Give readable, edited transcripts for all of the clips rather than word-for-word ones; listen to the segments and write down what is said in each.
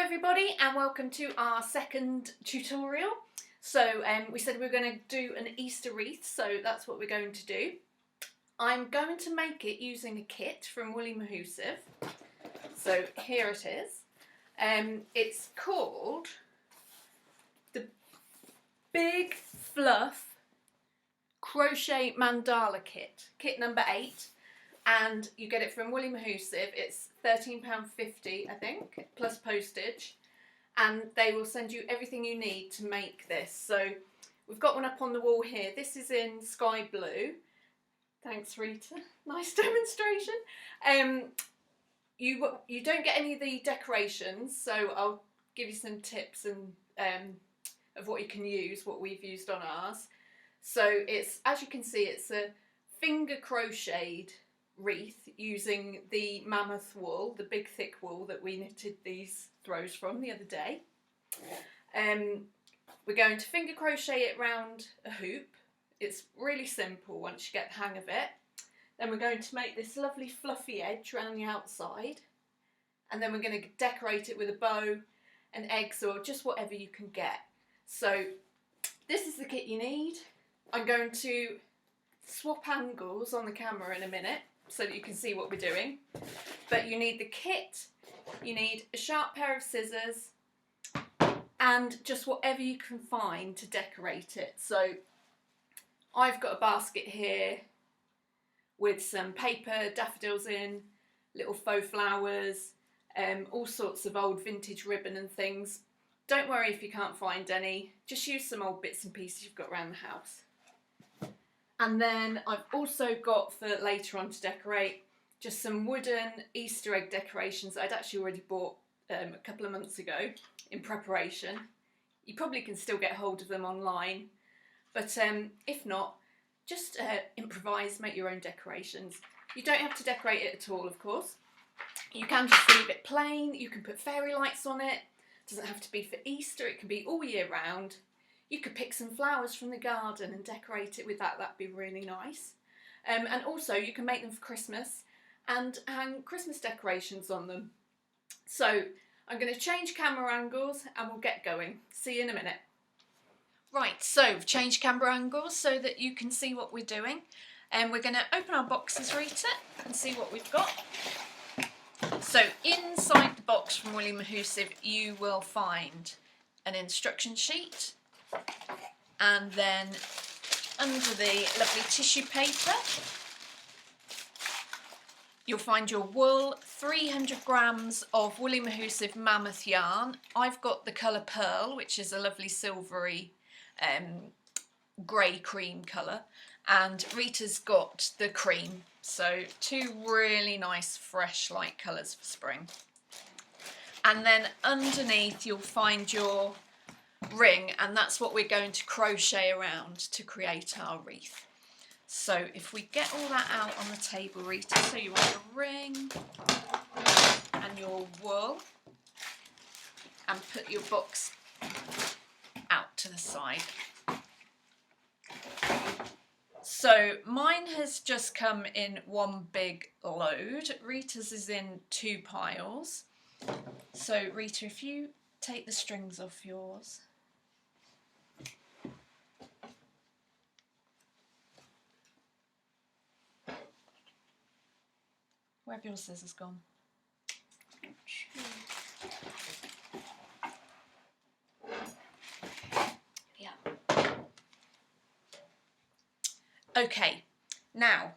everybody and welcome to our second tutorial. So we said we were going to do an Easter wreath, so that's what we're going to do. I'm going to make it using a kit from Mahoosive. So here it is. It's called the Big Fluff Crochet Mandala Kit, kit number 8. And you get it from Mahoosive. It's £13.50, I think, plus postage. And they will send you everything you need to make this. So we've got one up on the wall here. This is in sky blue. Thanks, Rita. Nice demonstration. You don't get any of the decorations, so I'll give you some tips and of what you can use, what we've used on ours. So it's, as you can see, it's a finger crocheted wreath using the mammoth wool, the big thick wool that we knitted these throws from the other day. We're going to finger crochet it round a hoop. It's really simple once you get the hang of it. Then we're going to make this lovely fluffy edge around the outside, and then we're going to decorate it with a bow and eggs or just whatever you can get. So this is the kit you need. I'm going to swap angles on the camera in a minute so that you can see what we're doing. But you need the kit, you need a sharp pair of scissors, and just whatever you can find to decorate it. So I've got a basket here with some paper, daffodils in, little faux flowers, all sorts of old vintage ribbon and things. Don't worry if you can't find any, just use some old bits and pieces you've got around the house. And then I've also got, for later on to decorate, just some wooden Easter egg decorations that I'd actually already bought a couple of months ago in preparation. You probably can still get hold of them online, but if not, just improvise, make your own decorations. You don't have to decorate it at all, of course. You can just leave it plain, you can put fairy lights on it. It doesn't have to be for Easter, it can be all year round. You could pick some flowers from the garden and decorate it with that, that'd be really nice. And also you can make them for Christmas and hang Christmas decorations on them. So I'm going to change camera angles and we'll get going. See you in a minute. Right, so we've changed camera angles so that you can see what we're doing. And we're going to open our boxes, Rita, and see what we've got. So inside the box from Mahoosive you will find an instruction sheet, and then under the lovely tissue paper you'll find your wool, 300 grams of Mahoosive mammoth yarn. I've got the colour Pearl, which is a lovely silvery grey cream colour, and Rita's got the cream, so two really nice fresh light colours for spring. And then underneath you'll find your ring, and that's what we're going to crochet around to create our wreath. So if we get all that out on the table, Rita, so you want your ring and your wool, and put your box out to the side. So mine has just come in one big load. Rita's is in 2 piles. So Rita, if you take the strings off yours. Where have your scissors gone? Yeah. Okay, now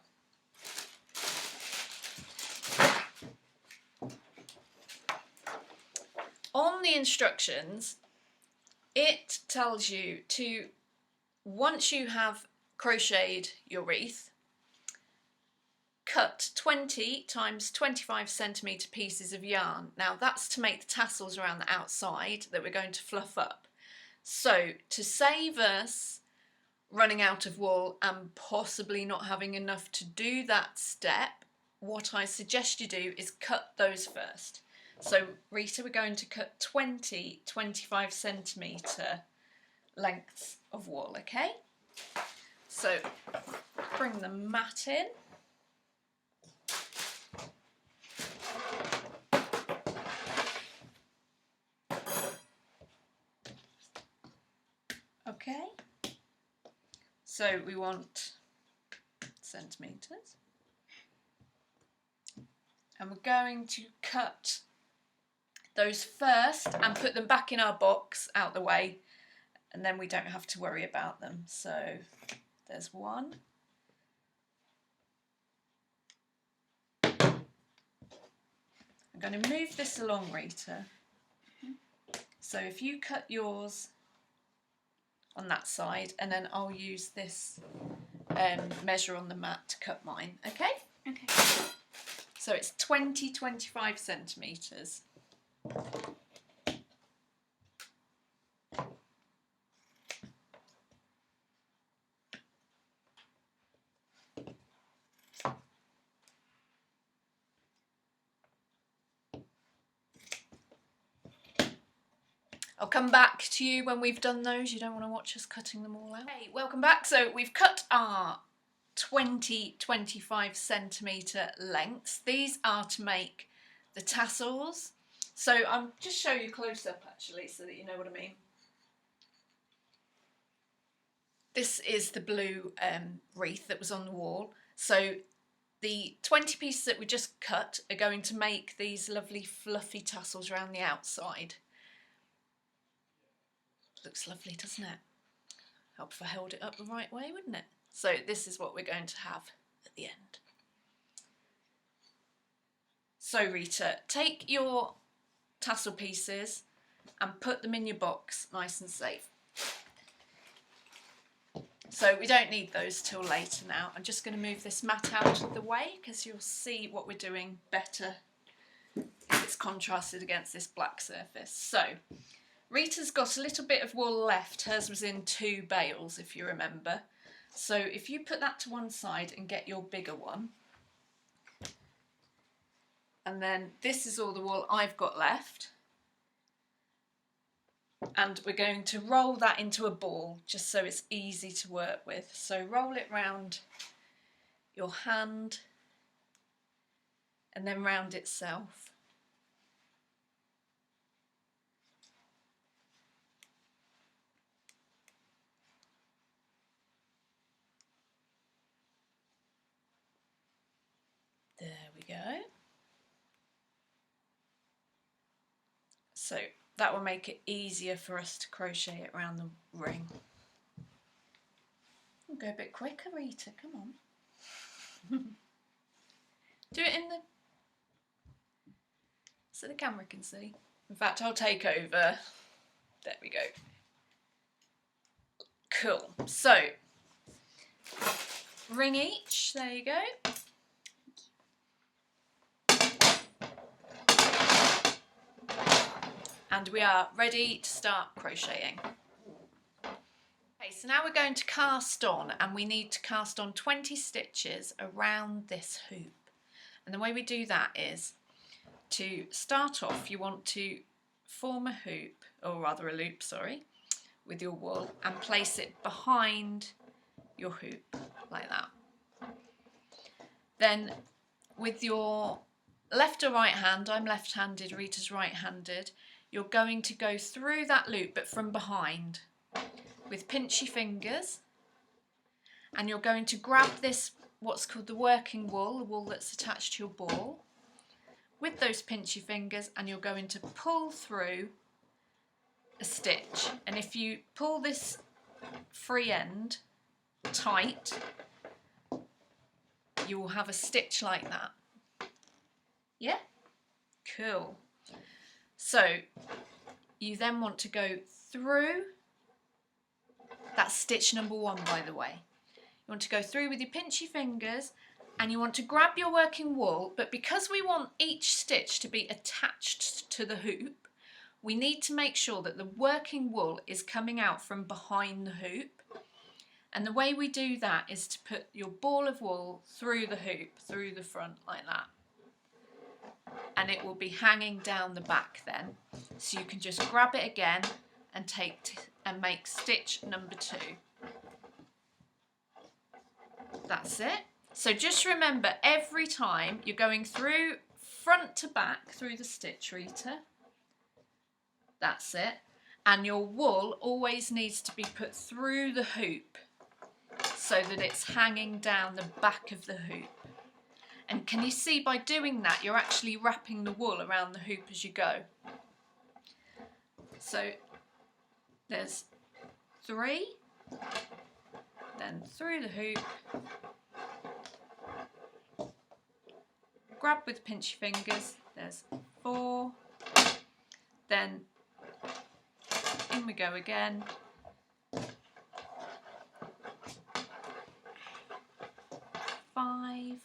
on the instructions it tells you to, once you have crocheted your wreath, cut 20 times 25 centimetre pieces of yarn. Now that's to make the tassels around the outside that we're going to fluff up. So to save us running out of wool and possibly not having enough to do that step, what I suggest you do is cut those first. So Rita, we're going to cut 20 25 centimetre lengths of wool, okay? So bring the mat in. So we want centimetres. And we're going to cut those first and put them back in our box out the way, and then we don't have to worry about them. So there's one. I'm going to move this along, Rita. So if you cut yours on that side, and then I'll use this measure on the mat to cut mine, okay? Okay. So it's 25 centimetres. I'll come back to you when we've done those. You don't want to watch us cutting them all out. Hey, welcome back. So we've cut our 25 centimetre lengths. These are to make the tassels. So I'll just show you close up actually so that you know what I mean. This is the blue wreath that was on the wall. So the 20 pieces that we just cut are going to make these lovely fluffy tassels around the outside. Looks lovely, doesn't it? Help if I held it up the right way, wouldn't it? So this is what we're going to have at the end. So Rita, take your tassel pieces and put them in your box nice and safe. So we don't need those till later now. I'm just going to move this mat out of the way because you'll see what we're doing better if it's contrasted against this black surface. So Rita's got a little bit of wool left. Hers was in 2 bales, if you remember. So if you put that to one side and get your bigger one, and then this is all the wool I've got left, and we're going to roll that into a ball just so it's easy to work with. So roll it round your hand and then round itself. There we go. So that will make it easier for us to crochet it around the ring. We'll go a bit quicker, Rita, come on. Do it in the... so the camera can see. In fact, I'll take over. There we go. Cool. So, ring each, there you go. And we are ready to start crocheting. Okay, so now we're going to cast on, and we need to cast on 20 stitches around this hoop. And the way we do that is, to start off, you want to form a hoop, or rather a loop, sorry, with your wool and place it behind your hoop, like that. Then with your left or right hand, I'm left-handed, Rita's right-handed, you're going to go through that loop but from behind with pinchy fingers, and you're going to grab this, what's called the working wool, the wool that's attached to your ball, with those pinchy fingers, and you're going to pull through a stitch. And if you pull this free end tight, you will have a stitch like that. Yeah? Cool. So you then want to go through, that's stitch number 1 by the way. You want to go through with your pinchy fingers, and you want to grab your working wool, but because we want each stitch to be attached to the hoop, we need to make sure that the working wool is coming out from behind the hoop. And the way we do that is to put your ball of wool through the hoop, through the front like that. And it will be hanging down the back then. So you can just grab it again and and make stitch number 2. That's it. So just remember, every time you're going through front to back through the stitch, Rita. That's it. And your wool always needs to be put through the hoop. so that it's hanging down the back of the hoop. And can you see by doing that you're actually wrapping the wool around the hoop as you go. So there's 3, then through the hoop, grab with pinchy fingers, there's 4, then in we go again, 5,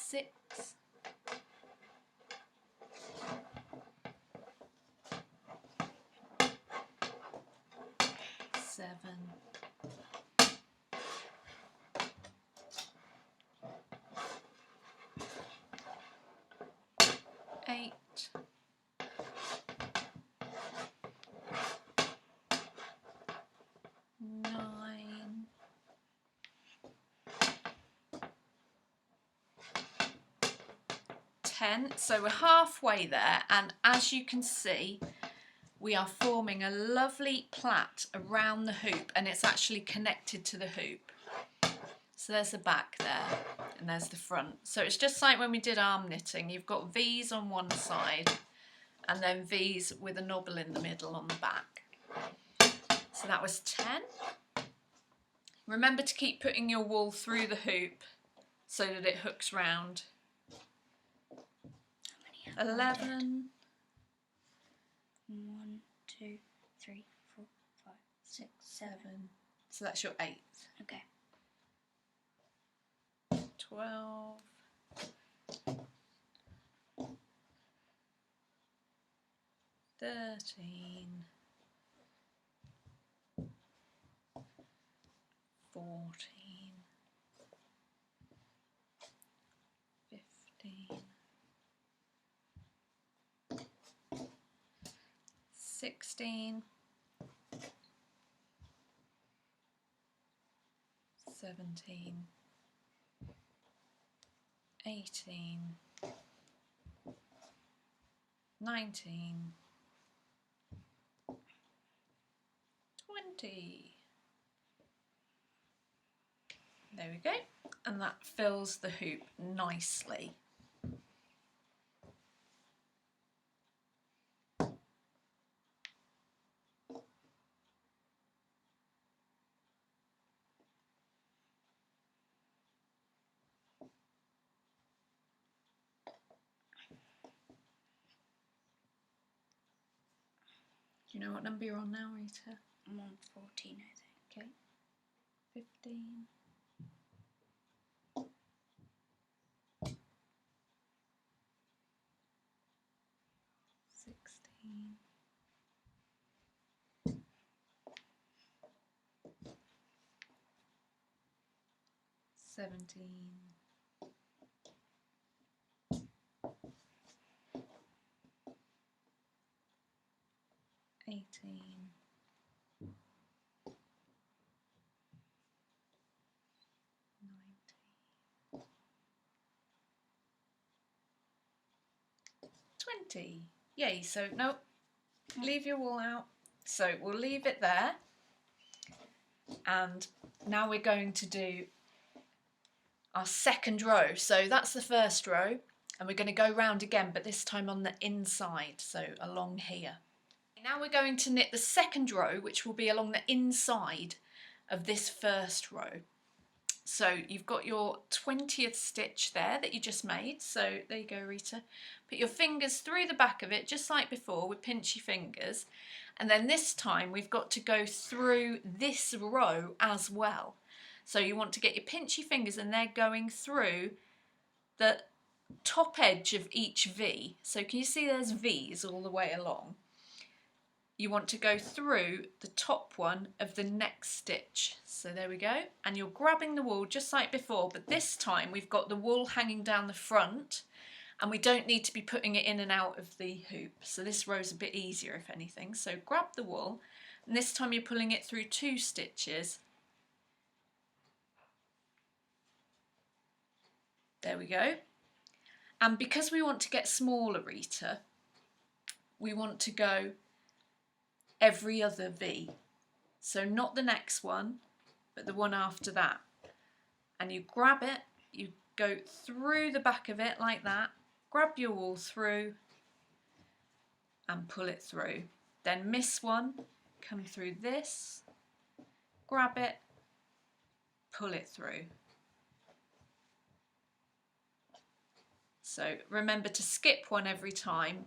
6, 7, 8, 9, 10. So we're halfway there, and as you can see we are forming a lovely plait around the hoop, and it's actually connected to the hoop. So there's the back there and there's the front. So it's just like when we did arm knitting, you've got V's on one side and then V's with a knobble in the middle on the back. So that was 10. Remember to keep putting your wool through the hoop so that it hooks round. 11. 1, 2, 3, 4, 5, 6, 7. So that's your 8th. Okay. 12. 13. 14. 15. 16. 17. 18. 19. 20. There we go, and that fills the hoop nicely. Do you know what number you're on now, Rita? I'm on 14, I think. Okay. 15. 16. 17. 18. 20. Yay, so no, leave your wool out. So we'll leave it there. And now we're going to do our second row. So that's the first row, and we're going to go round again, but this time on the inside, so along here. Now we're going to knit the second row, which will be along the inside of this first row. So you've got your 20th stitch there that you just made. So there you go, Rita. Put your fingers through the back of it, just like before, with pinchy fingers. And then this time we've got to go through this row as well. So you want to get your pinchy fingers and they're going through the top edge of each V. So can you see there's V's all the way along? You want to go through the top one of the next stitch. So there we go. And you're grabbing the wool just like before, but this time we've got the wool hanging down the front and we don't need to be putting it in and out of the hoop. So this row's a bit easier if anything. So grab the wool, and this time you're pulling it through 2 stitches. There we go. And because we want to get smaller, Rita, we want to go every other V. So not the next one, but the one after that. And you grab it, you go through the back of it like that, grab your wool through and pull it through. Then miss one, come through this, grab it, pull it through. So remember to skip one every time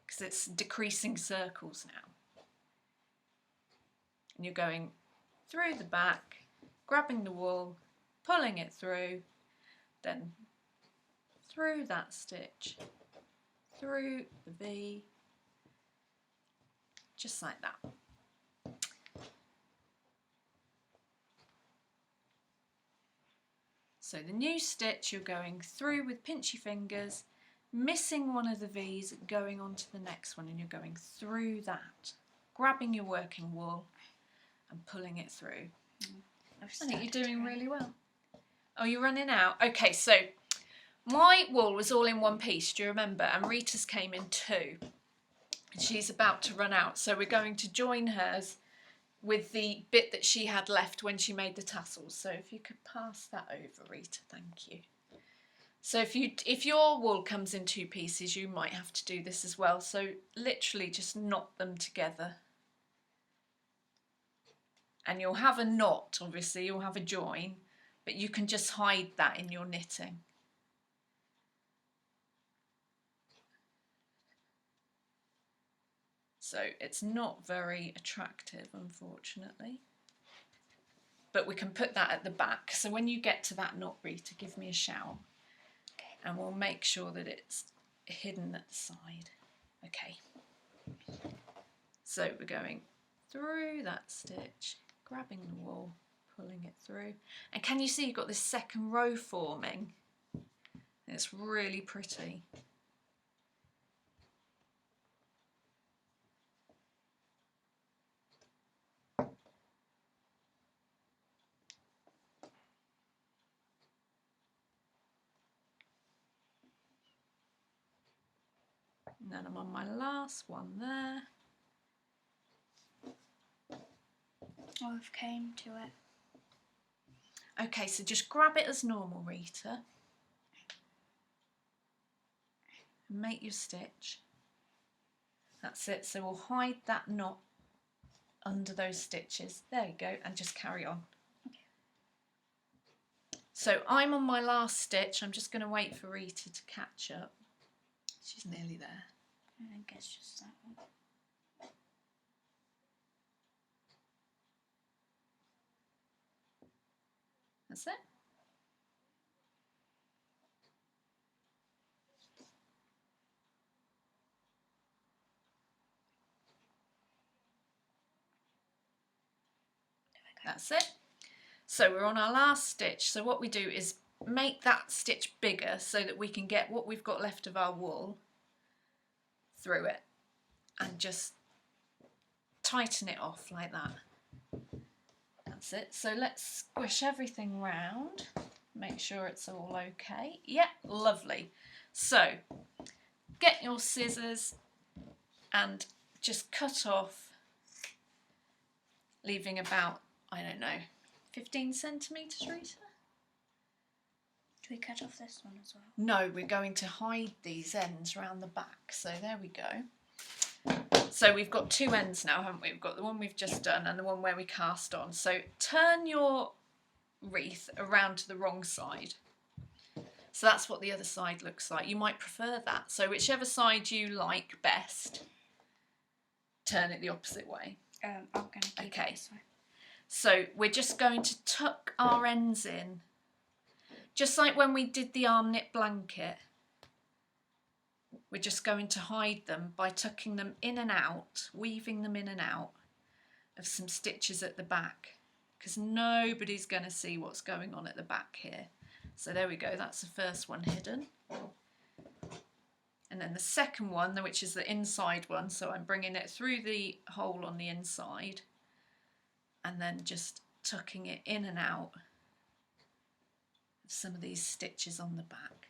because it's decreasing circles now. And you're going through the back, grabbing the wool, pulling it through, then through that stitch, through the V, just like that. So the new stitch you're going through with pinchy fingers, missing one of the V's, going on to the next one, and you're going through that, grabbing your working wool and pulling it through. I think you're doing really well. Oh, you're running out? Okay, so my wool was all in one piece, do you remember? And Rita's came in two. And she's about to run out, so we're going to join hers with the bit that she had left when she made the tassels. So if you could pass that over, Rita, thank you. So if your wool comes in two pieces, you might have to do this as well. So literally just knot them together. And you'll have a knot, obviously, you'll have a join, but you can just hide that in your knitting. So it's not very attractive, unfortunately. But we can put that at the back. So when you get to that knot, Rita, give me a shout. Okay. And we'll make sure that it's hidden at the side. Okay. So we're going through that stitch, grabbing the wool, pulling it through. And can you see you've got this second row forming? It's really pretty. And then I'm on my last one there. I've came to it. Okay, so just grab it as normal, Rita. And make your stitch. That's it. So we'll hide that knot under those stitches. There you go, and just carry on. Okay. So I'm on my last stitch. I'm just going to wait for Rita to catch up. She's nearly there. I think it's just that one. That's it. That's it. So we're on our last stitch. So what we do is make that stitch bigger so that we can get what we've got left of our wool through it and just tighten it off like that. That's it. So let's squish everything round, make sure it's all okay. Yeah, lovely. So get your scissors and just cut off, leaving about, I don't know, 15 centimetres, Rita? Do we cut off this one as well? No, we're going to hide these ends around the back. So there we go. So we've got two ends now, haven't we? We've got the one we've just done and the one where we cast on. So turn your wreath around to the wrong side. So that's what the other side looks like. You might prefer that. So whichever side you like best, turn it the opposite way. I'm going to keep it this way. So we're just going to tuck our ends in, just like when we did the arm knit blanket. We're just going to hide them by tucking them in and out, weaving them in and out of some stitches at the back, because nobody's going to see what's going on at the back here. So there we go, that's the first one hidden. And then the second one, which is the inside one, so I'm bringing it through the hole on the inside and then just tucking it in and out of some of these stitches on the back.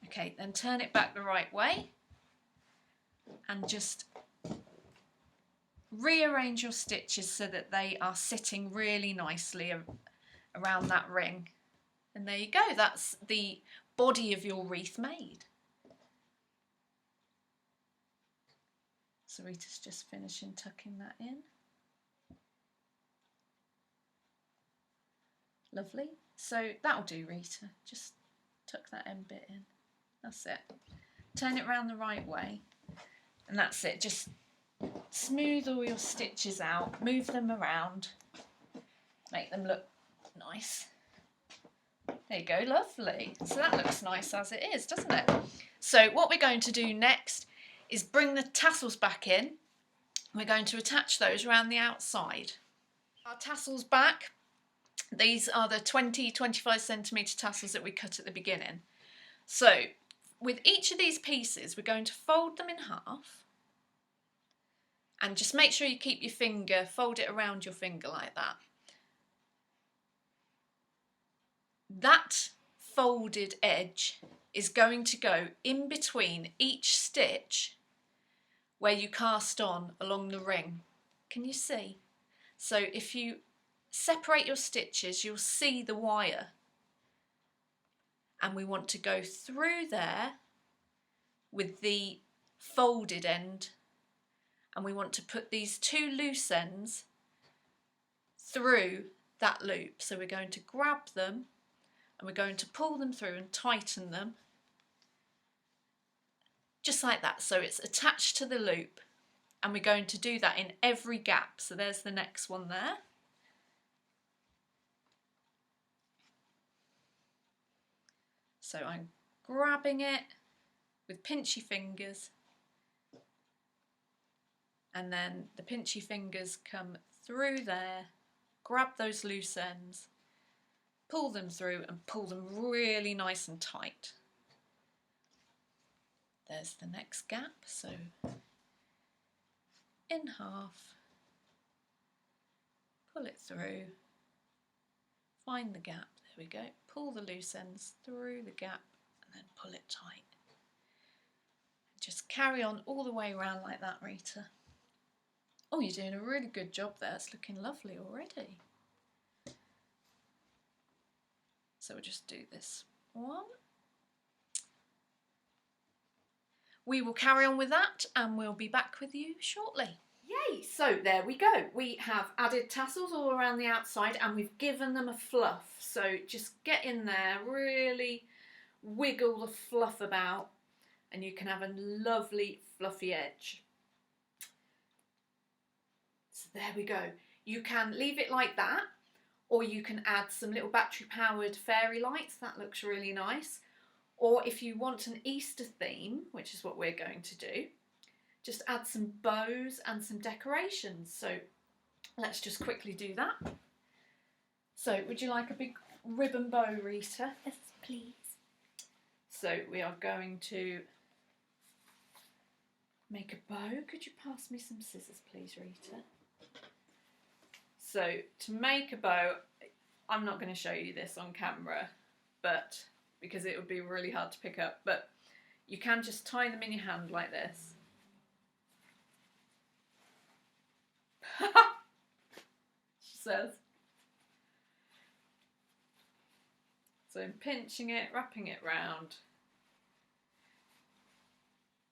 Okay, then turn it back the right way and just rearrange your stitches so that they are sitting really nicely around that ring. And there you go, that's the body of your wreath made. So Rita's just finishing tucking that in. Lovely. So that'll do, Rita. Just tuck that end bit in. That's it. Turn it round the right way. And that's it. Just smooth all your stitches out. Move them around. Make them look nice. There you go, lovely. So that looks nice as it is, doesn't it? So what we're going to do next is bring the tassels back in. We're going to attach those around the outside. Our tassels back. These are the 20-25 centimetre tassels that we cut at the beginning. So with each of these pieces, we're going to fold them in half. And just make sure you keep your finger, fold it around your finger like that. That folded edge is going to go in between each stitch where you cast on along the ring. Can you see? So if you separate your stitches, you'll see the wire. And we want to go through there with the folded end. And we want to put these two loose ends through that loop. So we're going to grab them and we're going to pull them through and tighten them. Just like that. So it's attached to the loop. And we're going to do that in every gap. So there's the next one there. So I'm grabbing it with pinchy fingers, and then the pinchy fingers come through there, grab those loose ends, pull them through and pull them really nice and tight. There's the next gap, so in half, pull it through, find the gap, there we go, pull the loose ends through the gap and then pull it tight. Just carry on all the way around like that, Rita. Oh, you're doing a really good job there, it's looking lovely already. So we'll just do this one. We will carry on with that and we'll be back with you shortly. Yay! So there we go. We have added tassels all around the outside and we've given them a fluff. So just get in there, really wiggle the fluff about and you can have a lovely fluffy edge. So there we go. You can leave it like that or you can add some little battery powered fairy lights. That looks really nice. Or if you want an Easter theme, which is what we're going to do, just add some bows and some decorations. So let's just quickly do that. So would you like a big ribbon bow, Rita? Yes, please. So we are going to make a bow. Could you pass me some scissors, please, Rita? So to make a bow, I'm not going to show you this on camera, but because it would be really hard to pick up, but you can just tie them in your hand like this. She says. So I'm pinching it, wrapping it round,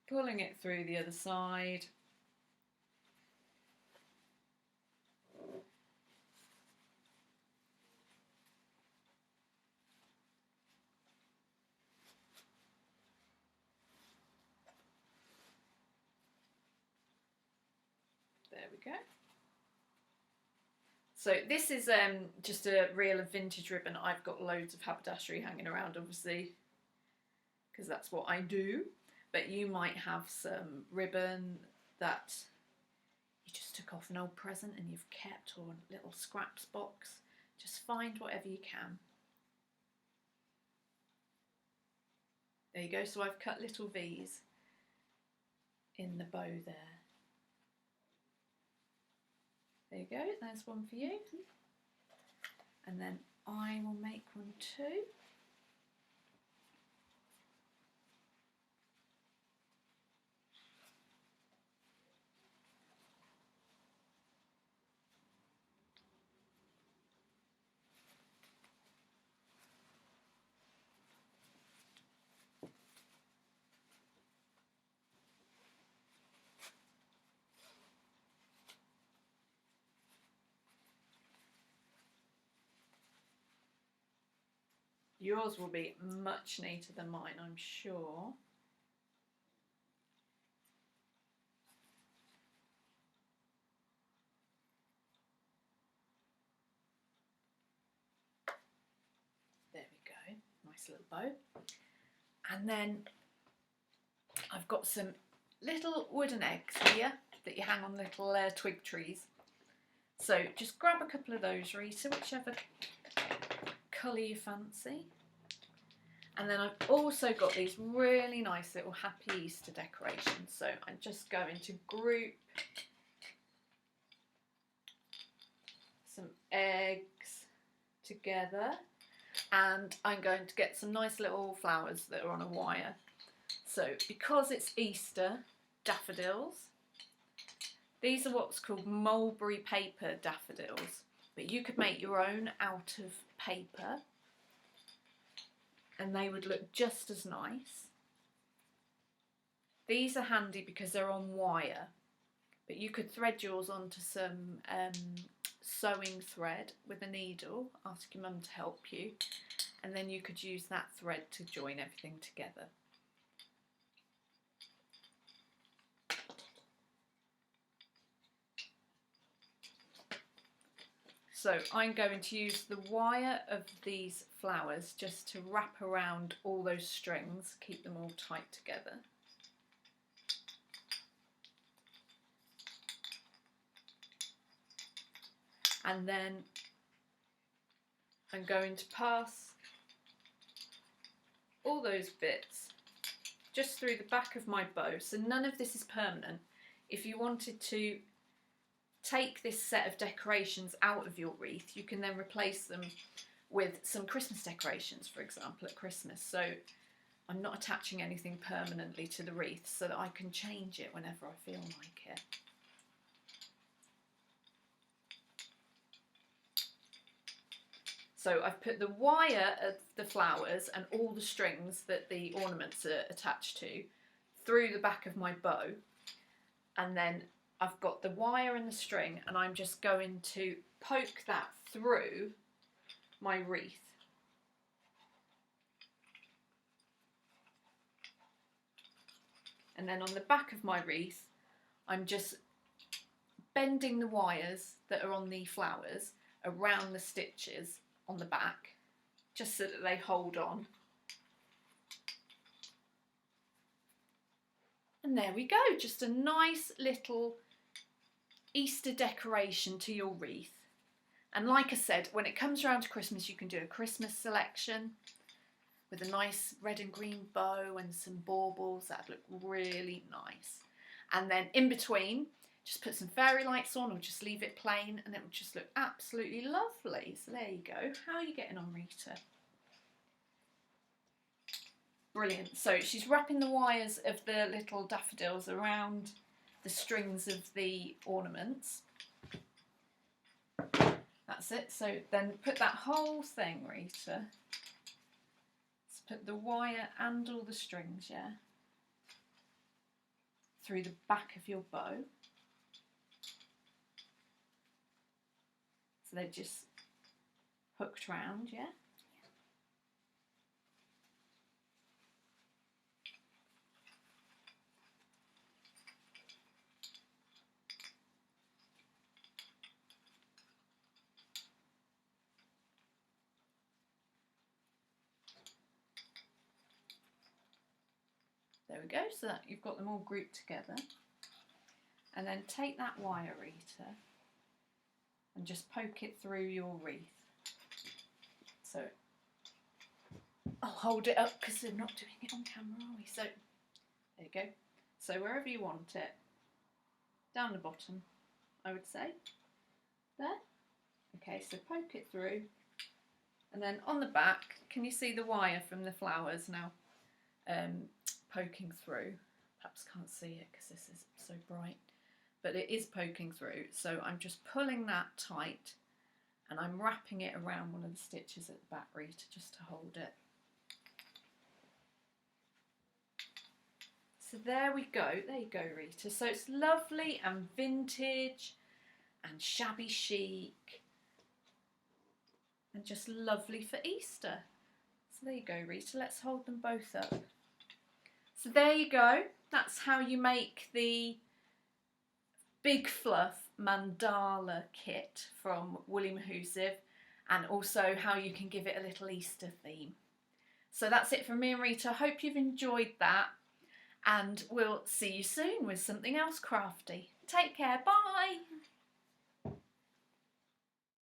pulling it through the other side. There we go. So this is just a real vintage ribbon. I've got loads of haberdashery hanging around, obviously, because that's what I do. But you might have some ribbon that you just took off an old present and you've kept, or a little scraps box. Just find whatever you can. There you go. So I've cut little V's in the bow there. There you go, there's one for you. And then I will make one too. Yours will be much neater than mine, I'm sure. There we go, nice little bow. And then I've got some little wooden eggs here that you hang on little twig trees. So just grab a couple of those, Rita, whichever colour you fancy. And then I've also got these really nice little Happy Easter decorations. So I'm just going to group some eggs together, and I'm going to get some nice little flowers that are on a wire. So because it's Easter, daffodils. These are what's called mulberry paper daffodils, but you could make your own out of paper and they would look just as nice. These are handy because they're on wire, but you could thread yours onto some sewing thread with a needle, ask your mum to help you, and then you could use that thread to join everything together. So I'm going to use the wire of these flowers just to wrap around all those strings, keep them all tight together. And then I'm going to pass all those bits just through the back of my bow. So none of this is permanent. If you wanted to take this set of decorations out of your wreath, you can then replace them with some Christmas decorations, for example, at Christmas. So I'm not attaching anything permanently to the wreath so that I can change it whenever I feel like it. So I've put the wire of the flowers and all the strings that the ornaments are attached to through the back of my bow, and then I've got the wire and the string, and I'm just going to poke that through my wreath. And then on the back of my wreath, I'm just bending the wires that are on the flowers around the stitches on the back, just so that they hold on. And there we go, just a nice little Easter decoration to your wreath. And like I said, when it comes around to Christmas, you can do a Christmas selection with a nice red and green bow and some baubles. That'd look really nice. And then in between, just put some fairy lights on, or just leave it plain, and it would just look absolutely lovely. So there you go. How are you getting on, Rita? Brilliant. So she's wrapping the wires of the little daffodils around the strings of the ornaments. That's it. So then put that whole thing, Rita. Let's put the wire and all the strings, yeah, through the back of your bow. So they're just hooked round, yeah? There we go, so that you've got them all grouped together. And then take that wire, Rita, and just poke it through your wreath. So I'll hold it up because we're not doing it on camera, are we? So there you go. So wherever you want it, down the bottom, I would say. There. Okay, so poke it through. And then on the back, can you see the wire from the flowers now poking through? Perhaps can't see it because this is so bright, but it is poking through. So I'm just pulling that tight and I'm wrapping it around one of the stitches at the back, Rita, just to hold it. So there we go. There you go, Rita. So it's lovely and vintage and shabby chic and just lovely for Easter. So there you go, Rita. Let's hold them both up. So there you go. That's how you make the Big Fluff Mandala kit from Woolly Mahoosive, and also how you can give it a little Easter theme. So that's it from me and Rita. Hope you've enjoyed that, and we'll see you soon with something else crafty. Take care. Bye.